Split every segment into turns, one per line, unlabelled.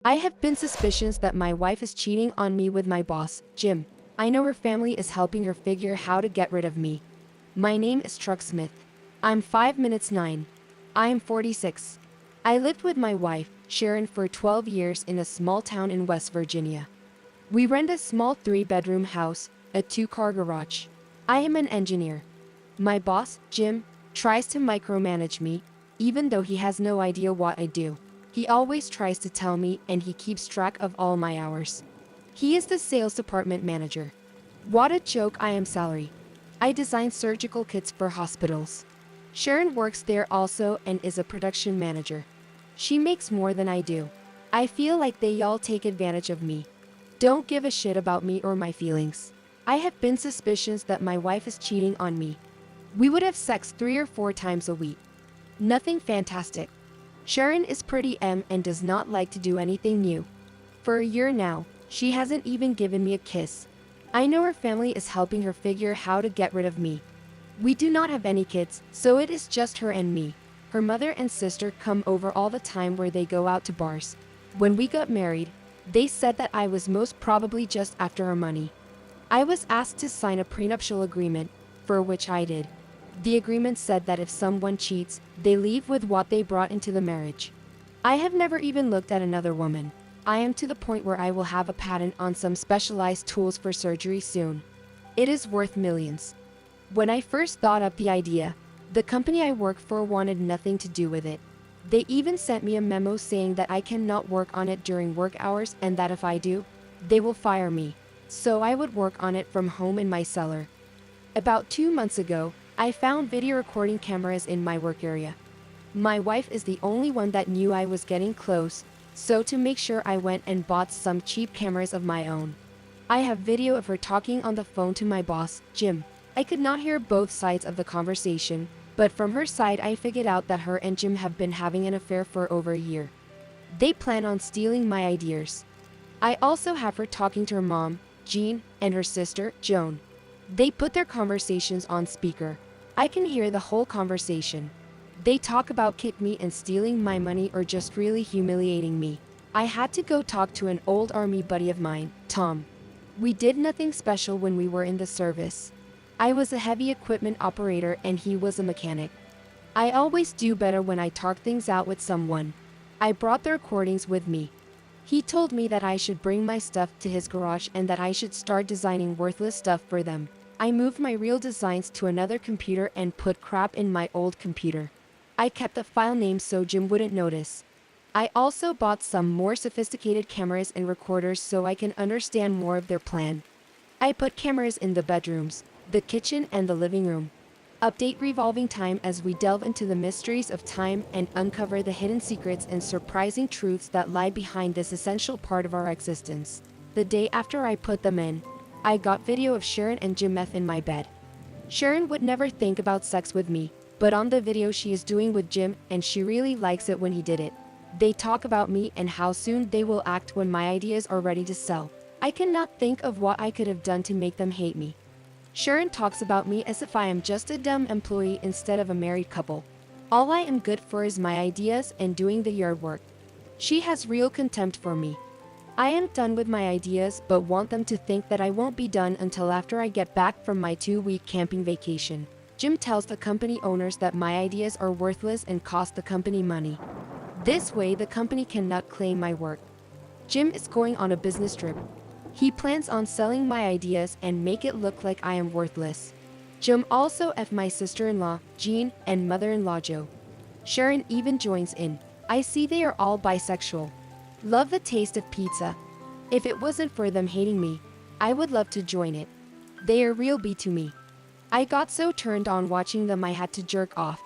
I have been suspicious that my wife is cheating on me with my boss, Jim. I know her family is helping her figure how to get rid of me. My name is Truck Smith. I'm 5'9". I am 46. I lived with my wife, Sharon, for 12 years in a small town in West Virginia. We rent a small 3-bedroom house, a 2-car garage. I am an engineer. My boss, Jim, tries to micromanage me, even though he has no idea what I do. He always tries to tell me, and he keeps track of all my hours. He is the sales department manager. What a joke. I am salary. I design surgical kits for hospitals. Sharon works there also and is a production manager. She makes more than I do. I feel like they all take advantage of me. Don't give a shit about me or my feelings. I have been suspicious that my wife is cheating on me. We would have sex 3 or 4 times a week. Nothing fantastic. Sharon is pretty and does not like to do anything new. For a year now, she hasn't even given me a kiss. I know her family is helping her figure how to get rid of me. We do not have any kids, so it is just her and me. Her mother and sister come over all the time where they go out to bars. When we got married, they said that I was most probably just after her money. I was asked to sign a prenuptial agreement, for which I did. The agreement said that if someone cheats, they leave with what they brought into the marriage. I have never even looked at another woman. I am to the point where I will have a patent on some specialized tools for surgery soon. It is worth millions. When I first thought up the idea, the company I work for wanted nothing to do with it. They even sent me a memo saying that I cannot work on it during work hours and that if I do, they will fire me. So I would work on it from home in my cellar. About 2 months ago, I found video recording cameras in my work area. My wife is the only one that knew I was getting close, so to make sure I went and bought some cheap cameras of my own. I have video of her talking on the phone to my boss, Jim. I could not hear both sides of the conversation, but from her side I figured out that her and Jim have been having an affair for over a year. They plan on stealing my ideas. I also have her talking to her mom, Jean, and her sister, Joan. They put their conversations on speaker. I can hear the whole conversation. They talk about kick me and stealing my money or just really humiliating me. I had to go talk to an old army buddy of mine, Tom. We did nothing special when we were in the service. I was a heavy equipment operator and he was a mechanic. I always do better when I talk things out with someone. I brought the recordings with me. He told me that I should bring my stuff to his garage and that I should start designing worthless stuff for them. I moved my real designs to another computer and put crap in my old computer. I kept the file name so Jim wouldn't notice. I also bought some more sophisticated cameras and recorders so I can understand more of their plan. I put cameras in the bedrooms, the kitchen, and the living room. Update revolving time as we delve into the mysteries of time and uncover the hidden secrets and surprising truths that lie behind this essential part of our existence. The day after I put them in, I got video of Sharon and Jim Meth in my bed. Sharon would never think about sex with me, but on the video she is doing with Jim and she really likes it when he did it. They talk about me and how soon they will act when my ideas are ready to sell. I cannot think of what I could have done to make them hate me. Sharon talks about me as if I am just a dumb employee instead of a married couple. All I am good for is my ideas and doing the yard work. She has real contempt for me. I am done with my ideas but want them to think that I won't be done until after I get back from my 2-week camping vacation. Jim tells the company owners that my ideas are worthless and cost the company money. This way the company cannot claim my work. Jim is going on a business trip. He plans on selling my ideas and make it look like I am worthless. Jim also F my sister-in-law, Jean, and mother-in-law, Jo. Sharon even joins in. I see they are all bisexual. Love the taste of pizza. If it wasn't for them hating me, I would love to join it. They are real B to me. I got so turned on watching them I had to jerk off.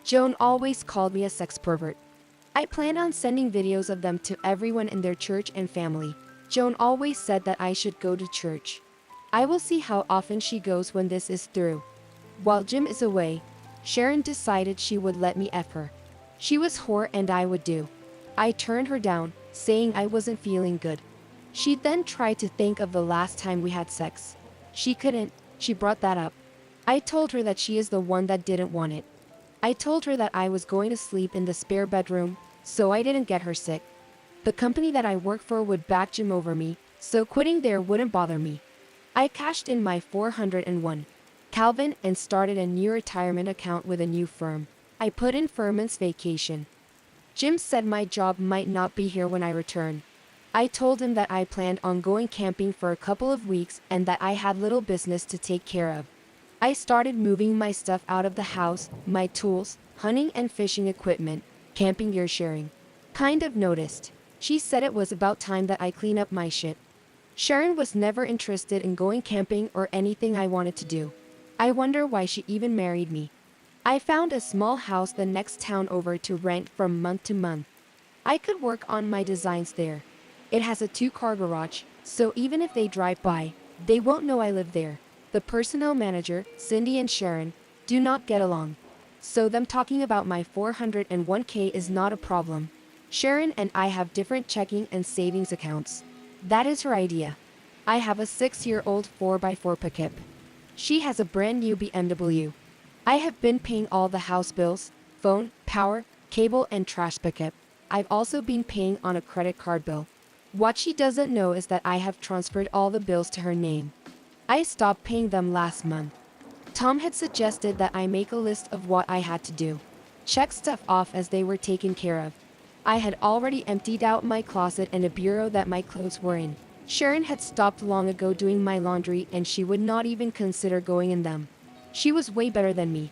Joan always called me a sex pervert. I plan on sending videos of them to everyone in their church and family. Joan always said that I should go to church. I will see how often she goes when this is through. While Jim is away, Sharon decided she would let me F her. She was whore and I would do. I turned her down, saying I wasn't feeling good. She then tried to think of the last time we had sex. She couldn't. She brought that up. I told her that she is the one that didn't want it. I told her that I was going to sleep in the spare bedroom, so I didn't get her sick. The company that I work for would back Jim over me, so quitting there wouldn't bother me. I cashed in my 401 Calvin and started a new retirement account with a new firm. I put in firm's vacation. Jim said my job might not be here when I return. I told him that I planned on going camping for a couple of weeks and that I had little business to take care of. I started moving my stuff out of the house, my tools, hunting and fishing equipment, camping gear sharing. Kind of noticed. She said it was about time that I clean up my shit. Sharon was never interested in going camping or anything I wanted to do. I wonder why she even married me. I found a small house the next town over to rent from month to month. I could work on my designs there. It has a 2-car garage, so even if they drive by, they won't know I live there. The personnel manager, Cindy and Sharon, do not get along. So them talking about my 401k is not a problem. Sharon and I have different checking and savings accounts. That is her idea. I have a 6-year-old 4x4 pickup. She has a brand new BMW. I have been paying all the house bills, phone, power, cable and trash pickup. I've also been paying on a credit card bill. What she doesn't know is that I have transferred all the bills to her name. I stopped paying them last month. Tom had suggested that I make a list of what I had to do. Check stuff off as they were taken care of. I had already emptied out my closet and a bureau that my clothes were in. Sharon had stopped long ago doing my laundry and she would not even consider going in them. She was way better than me.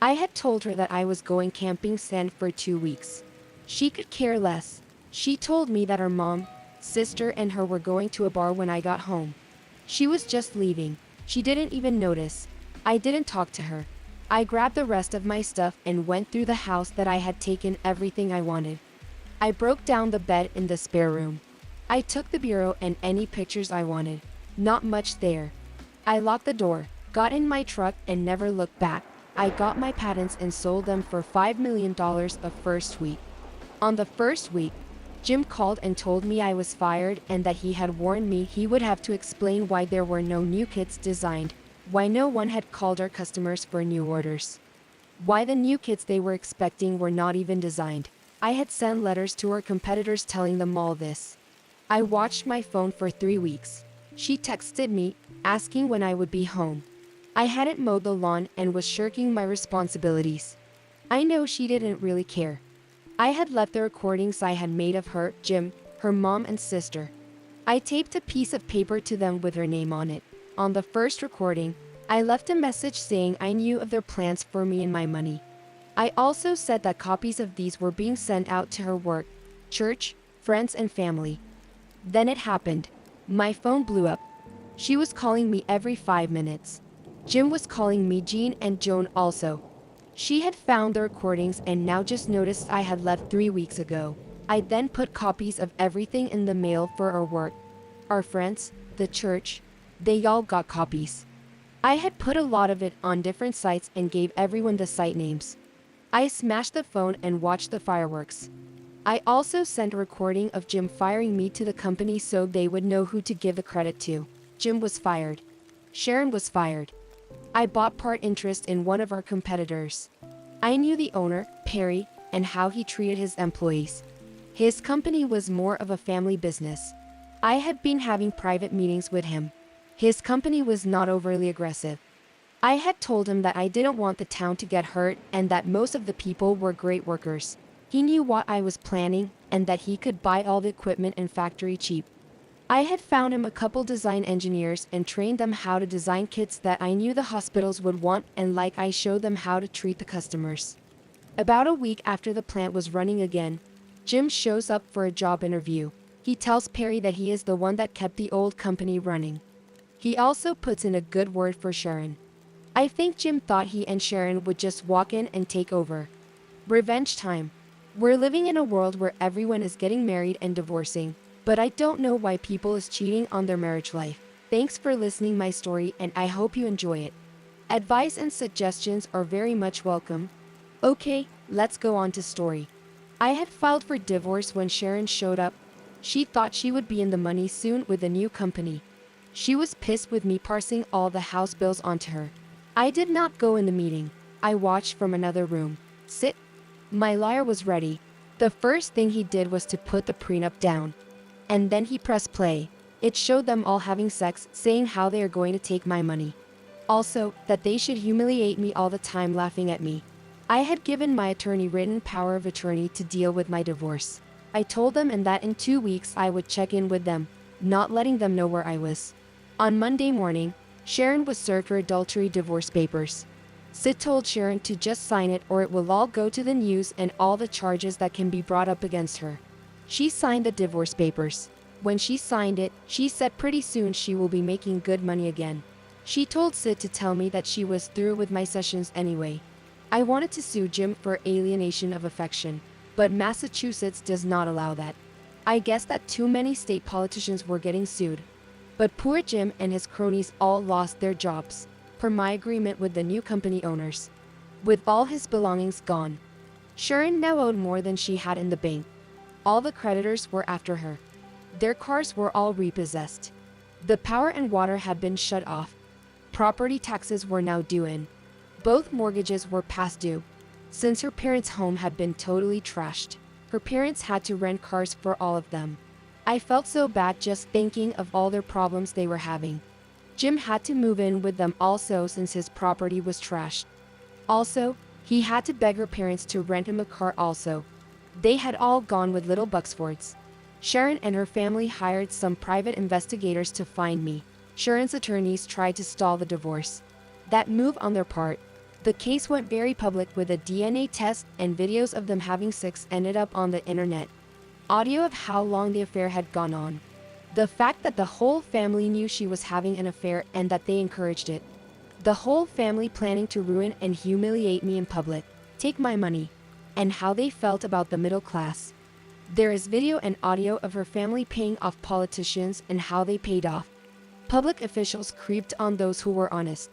I had told her that I was going camping sand for 2 weeks. She could care less. She told me that her mom, sister and her were going to a bar when I got home. She was just leaving. She didn't even notice. I didn't talk to her. I grabbed the rest of my stuff and went through the house that I had taken everything I wanted. I broke down the bed in the spare room. I took the bureau and any pictures I wanted. Not much there. I locked the door, got in my truck and never looked back. I got my patents and sold them for $5 million the first week. On the first week, Jim called and told me I was fired and that he had warned me he would have to explain why there were no new kits designed, why no one had called our customers for new orders, why the new kits they were expecting were not even designed. I had sent letters to our competitors telling them all this. I watched my phone for 3 weeks. She texted me, asking when I would be home. I hadn't mowed the lawn and was shirking my responsibilities. I know she didn't really care. I had left the recordings I had made of her, Jim, her mom and sister. I taped a piece of paper to them with her name on it. On the first recording, I left a message saying I knew of their plans for me and my money. I also said that copies of these were being sent out to her work, church, friends and family. Then it happened. My phone blew up. She was calling me every 5 minutes. Jim was calling me Jean and Joan also. She had found the recordings and now just noticed I had left 3 weeks ago. I then put copies of everything in the mail for our work. Our friends, the church, they all got copies. I had put a lot of it on different sites and gave everyone the site names. I smashed the phone and watched the fireworks. I also sent a recording of Jim firing me to the company so they would know who to give the credit to. Jim was fired. Sharon was fired. I bought part interest in one of our competitors. I knew the owner, Perry, and how he treated his employees. His company was more of a family business. I had been having private meetings with him. His company was not overly aggressive. I had told him that I didn't want the town to get hurt and that most of the people were great workers. He knew what I was planning and that he could buy all the equipment and factory cheap. I had found him a couple design engineers and trained them how to design kits that I knew the hospitals would want and like I showed them how to treat the customers. About a week after the plant was running again, Jim shows up for a job interview. He tells Perry that he is the one that kept the old company running. He also puts in a good word for Sharon. I think Jim thought he and Sharon would just walk in and take over. Revenge time. We're living in a world where everyone is getting married and divorcing, but I don't know why people is cheating on their marriage life. Thanks for listening my story and I hope you enjoy it. Advice and suggestions are very much welcome. Okay, let's go on to story. I had filed for divorce when Sharon showed up. She thought she would be in the money soon with a new company. She was pissed with me parsing all the house bills onto her. I did not go in the meeting. I watched from another room. Sit. My lawyer was ready. The first thing he did was to put the prenup down. And then he pressed play. It showed them all having sex, saying how they are going to take my money. Also, that they should humiliate me all the time, laughing at me. I had given my attorney written power of attorney to deal with my divorce. I told them and that in 2 weeks I would check in with them, not letting them know where I was. On Monday morning, Sharon was served her adultery divorce papers. Sid told Sharon to just sign it or it will all go to the news and all the charges that can be brought up against her. She signed the divorce papers. When she signed it, she said pretty soon she will be making good money again. She told Sid to tell me that she was through with my sessions anyway. I wanted to sue Jim for alienation of affection, but Massachusetts does not allow that. I guess that too many state politicians were getting sued. But poor Jim and his cronies all lost their jobs, per my agreement with the new company owners. With all his belongings gone, Sharon now owed more than she had in the bank. All the creditors were after her. Their cars were all repossessed. The power and water had been shut off. Property taxes were now due in. Both mortgages were past due. Since her parents' home had been totally trashed, her parents had to rent cars for all of them. I felt so bad just thinking of all their problems they were having. Jim had to move in with them also since his property was trashed. Also, he had to beg her parents to rent him a car also. They had all gone with little Buxfords. Sharon and her family hired some private investigators to find me. Sharon's attorneys tried to stall the divorce. That move on their part. The case went very public with a DNA test and videos of them having sex ended up on the internet. Audio of how long the affair had gone on. The fact that the whole family knew she was having an affair and that they encouraged it. The whole family planning to ruin and humiliate me in public, take my money, and how they felt about the middle class. There is video and audio of her family paying off politicians and how they paid off. Public officials creeped on those who were honest.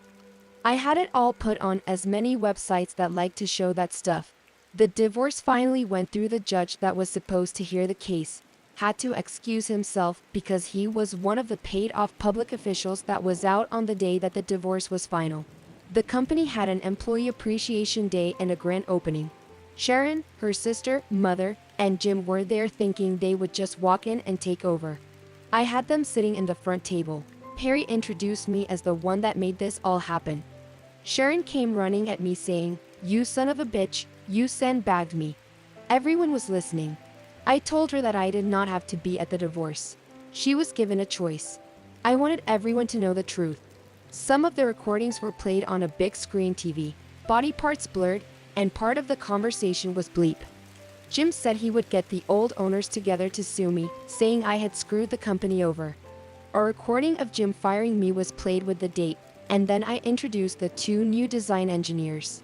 I had it all put on as many websites that like to show that stuff. The divorce finally went through. The judge that was supposed to hear the case had to excuse himself because he was one of the paid-off public officials that was out on the day that the divorce was final. The company had an employee appreciation day and a grand opening. Sharon, her sister, mother, and Jim were there thinking they would just walk in and take over. I had them sitting in the front table. Perry introduced me as the one that made this all happen. Sharon came running at me saying, "You son of a bitch, you sandbagged me." Everyone was listening. I told her that I did not have to be at the divorce. She was given a choice. I wanted everyone to know the truth. Some of the recordings were played on a big screen TV, body parts blurred, and part of the conversation was bleep. Jim said he would get the old owners together to sue me, saying I had screwed the company over. A recording of Jim firing me was played with the date, and then I introduced the two new design engineers.